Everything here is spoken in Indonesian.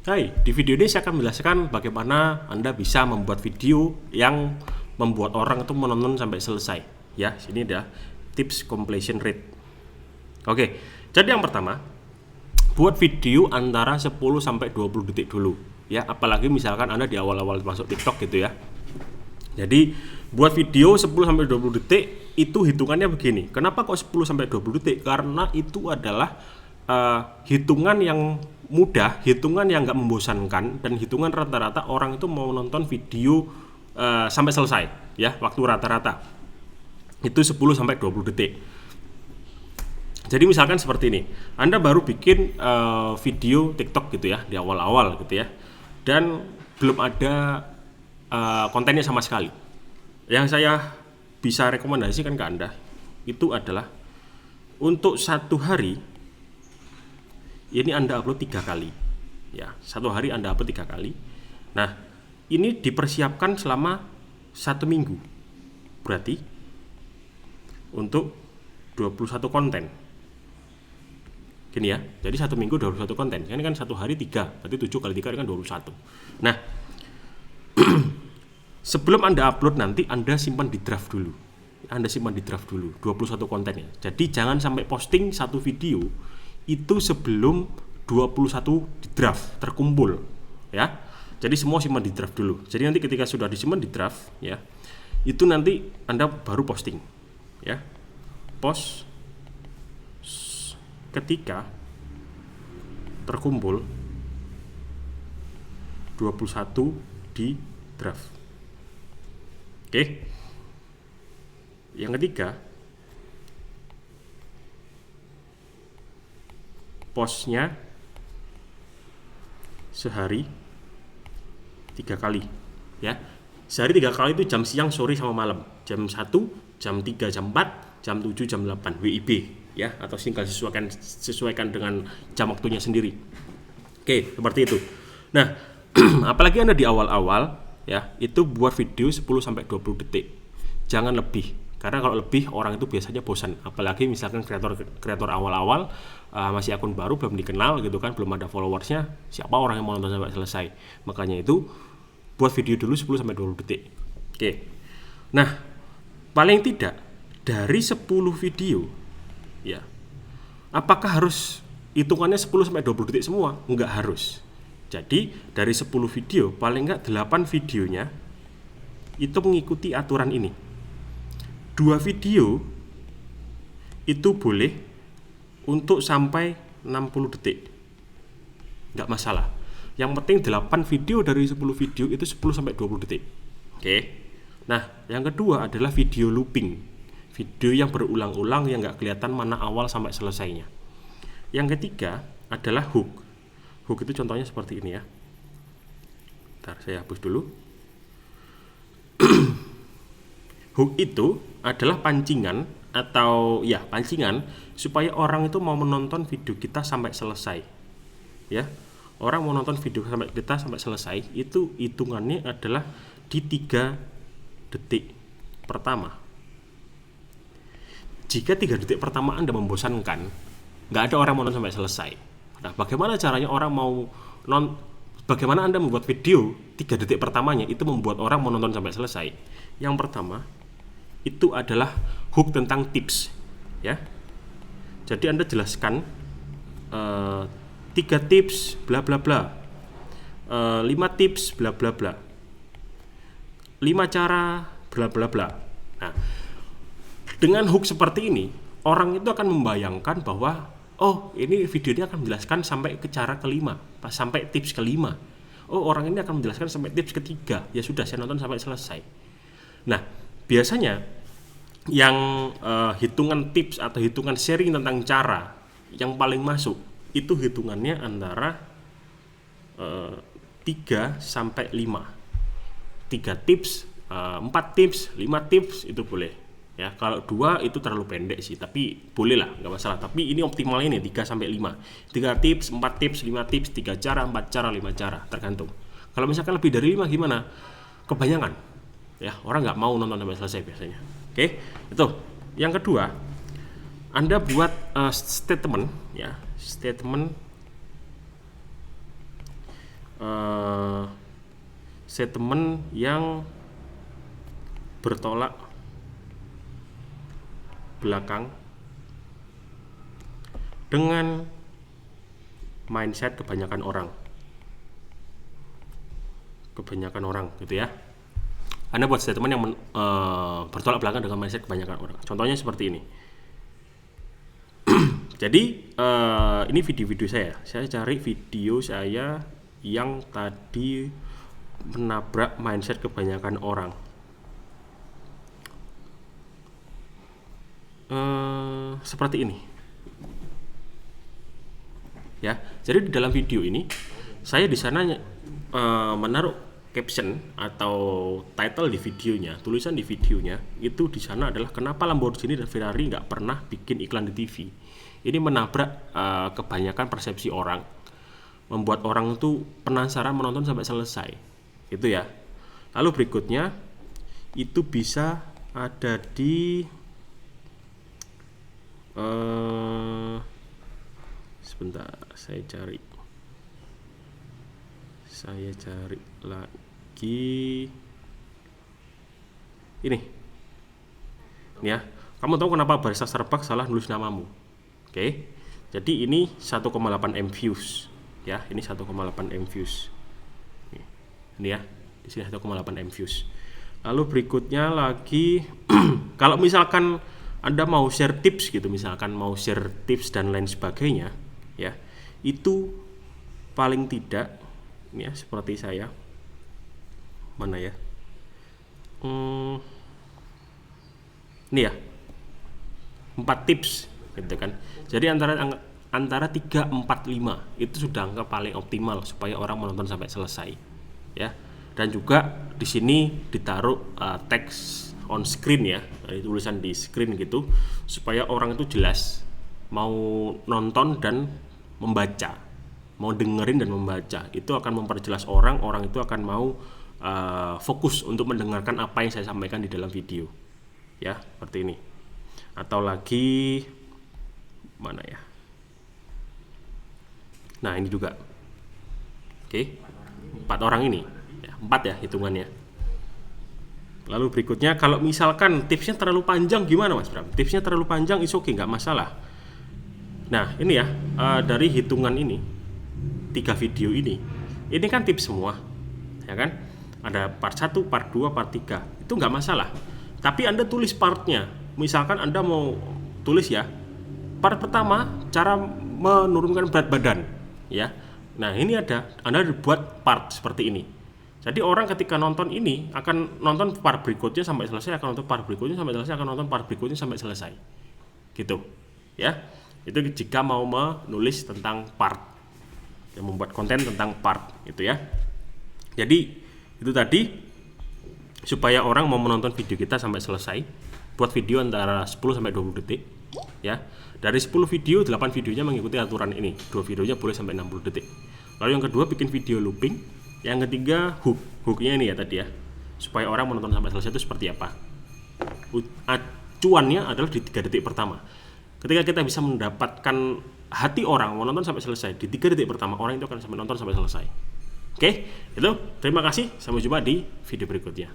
Hai, di video ini saya akan menjelaskan bagaimana Anda bisa membuat video yang membuat orang itu menonton sampai selesai. Ya, sini ada tips completion rate. Oke, jadi yang pertama, buat video antara 10 sampai 20 detik dulu. Ya, apalagi misalkan Anda di awal-awal masuk TikTok gitu ya. Jadi, buat video 10 sampai 20 detik itu hitungannya begini. Kenapa kok 10 sampai 20 detik? Karena itu adalah hitungan yang mudah, hitungan yang nggak membosankan, dan hitungan rata-rata orang itu mau nonton video sampai selesai, ya, waktu rata-rata itu 10 sampai 20 detik. Jadi misalkan seperti ini, Anda baru bikin video TikTok gitu ya, di awal-awal gitu ya, dan belum ada kontennya sama sekali. Yang saya bisa rekomendasikan ke Anda itu adalah untuk satu hari ini Anda upload 3 kali. Ya, satu hari Anda upload 3 kali. Nah, ini dipersiapkan selama 1 minggu. Berarti untuk 21 konten. Gini ya. Jadi 1 minggu 21 konten. Ini kan satu hari 3, berarti 7 kali 3 kan 21. Nah, sebelum Anda upload nanti Anda simpan di draft dulu. Anda simpan di draft dulu 21 kontennya. Jadi jangan sampai posting satu video itu sebelum 21 di draft terkumpul ya. Jadi semua simpan di draft dulu. Jadi nanti ketika sudah disimpan di draft ya, itu nanti Anda baru posting ya. Post ketika terkumpul 21 di draft. Oke. Yang ketiga, postnya sehari 3 kali ya. Sehari 3 kali itu jam siang, sore, sama malam. Jam 1, jam 3, jam 4, jam 7, jam 8 WIB ya, atau tinggal sesuaikan dengan jam waktunya sendiri. Oke, seperti itu. Nah, apalagi Anda di awal-awal ya, itu buat video 10 sampai 20 detik. Jangan lebih. Karena kalau lebih orang itu biasanya bosan, apalagi misalkan kreator awal-awal masih akun baru, belum dikenal gitu kan, belum ada followersnya, siapa orang yang mau nonton sampai selesai. Makanya itu buat video dulu 10 sampai 20 detik. Oke. Nah, paling tidak dari 10 video ya, apakah harus hitungannya 10 sampai 20 detik semua? Enggak harus. Jadi dari 10 video paling enggak 8 videonya itu mengikuti aturan ini. 2 video itu boleh untuk sampai 60 detik, nggak masalah. Yang penting 8 video dari 10 video itu 10 sampai 20 detik. Oke. Nah, yang kedua adalah video looping, video yang berulang-ulang yang nggak kelihatan mana awal sampai selesainya. Yang ketiga adalah hook. Hook itu contohnya seperti ini ya. Bentar, saya hapus dulu. Hook itu adalah pancingan atau ya pancingan supaya orang itu mau menonton video kita sampai selesai. Ya, orang mau nonton video sampai kita sampai selesai itu hitungannya adalah di 3 detik pertama. Jika 3 detik pertama Anda membosankan, nggak ada orang mau nonton sampai selesai. Nah, bagaimana caranya orang mau bagaimana Anda membuat video 3 detik pertamanya itu membuat orang mau nonton sampai selesai? Yang pertama itu adalah hook tentang tips ya. Jadi Anda jelaskan 3 tips bla bla bla, 5 tips bla bla bla, 5 cara bla bla bla. Nah, dengan hook seperti ini orang itu akan membayangkan bahwa oh, ini videonya akan menjelaskan sampai ke cara kelima, sampai tips kelima. Oh, orang ini akan menjelaskan sampai tips ketiga. Ya sudah, saya nonton sampai selesai. Nah, biasanya yang hitungan tips atau hitungan sharing tentang cara yang paling masuk itu hitungannya antara 3 sampai 5. 3 tips, 4 tips, 5 tips itu boleh. Ya, kalau 2 itu terlalu pendek sih, tapi boleh lah, nggak masalah. Tapi ini optimalnya nih 3 sampai 5. 3 tips, 4 tips, 5 tips, 3 cara, 4 cara, 5 cara, tergantung. Kalau misalkan lebih dari 5 gimana? Kebanyakan. Ya, orang nggak mau nonton sampai selesai biasanya. Oke, itu. Yang kedua, Anda buat statement ya, statement statement yang bertolak belakang dengan mindset kebanyakan orang gitu ya. Anda buat statement yang bertolak belakang dengan mindset kebanyakan orang. Contohnya seperti ini. Jadi ini video-video saya cari video saya yang tadi menabrak mindset kebanyakan orang. Seperti ini ya. Jadi di dalam video ini saya di sana menaruh caption atau title di videonya, tulisan di videonya itu di sana adalah kenapa Lamborghini dan Ferrari nggak pernah bikin iklan di TV. Ini menabrak kebanyakan persepsi orang, membuat orang itu penasaran menonton sampai selesai, itu ya. Lalu berikutnya itu bisa ada di sebentar, saya cari lagi ini ya. Kamu tahu kenapa barista Starbucks salah nulis namamu? Oke. Jadi ini 1,8 M views ya, ini 1,8 M views. Ini ya, di sini 1,8 M views. Lalu berikutnya lagi kalau misalkan Anda mau share tips gitu, misalkan mau share tips dan lain sebagainya ya, itu paling tidak ya seperti saya mana ya, ini ya 4 tips gitu kan. Jadi antara 3, 4, 5 itu sudah angka paling optimal supaya orang menonton sampai selesai ya. Dan juga di sini ditaruh teks on screen ya, tulisan di screen gitu supaya orang itu jelas mau nonton dan membaca, mau dengerin dan membaca. Itu akan memperjelas orang itu akan mau fokus untuk mendengarkan apa yang saya sampaikan di dalam video ya, seperti ini. Atau lagi mana ya, nah ini juga oke, 4 orang ini ya, 4 ya hitungannya. Lalu berikutnya kalau misalkan tipsnya terlalu panjang gimana Mas Bram? Tipsnya terlalu panjang is oke, nggak masalah. Nah ini ya, dari hitungan ini 3 video ini kan tips semua ya kan. Ada part 1, part 2, part 3, itu nggak masalah. Tapi Anda tulis partnya. Misalkan Anda mau tulis ya, part pertama cara menurunkan berat badan ya. Nah ini Anda buat part seperti ini. Jadi orang ketika nonton ini akan nonton part berikutnya sampai selesai, akan nonton part berikutnya sampai selesai, akan nonton part berikutnya sampai selesai. Gitu. Ya. Itu jika mau menulis tentang part. Yang membuat konten tentang part gitu ya. Jadi itu tadi supaya orang mau menonton video kita sampai selesai, buat video antara 10 sampai 20 detik ya. Dari 10 video, 8 videonya mengikuti aturan ini. 2 videonya boleh sampai 60 detik. Lalu yang kedua bikin video looping. Yang ketiga hooknya ini ya tadi ya, supaya orang menonton sampai selesai itu seperti apa. Acuannya adalah di 3 detik pertama. Ketika kita bisa mendapatkan hati orang menonton sampai selesai di 3 detik pertama, orang itu akan sampai nonton sampai selesai. Oke, itu terima kasih, sampai jumpa di video berikutnya.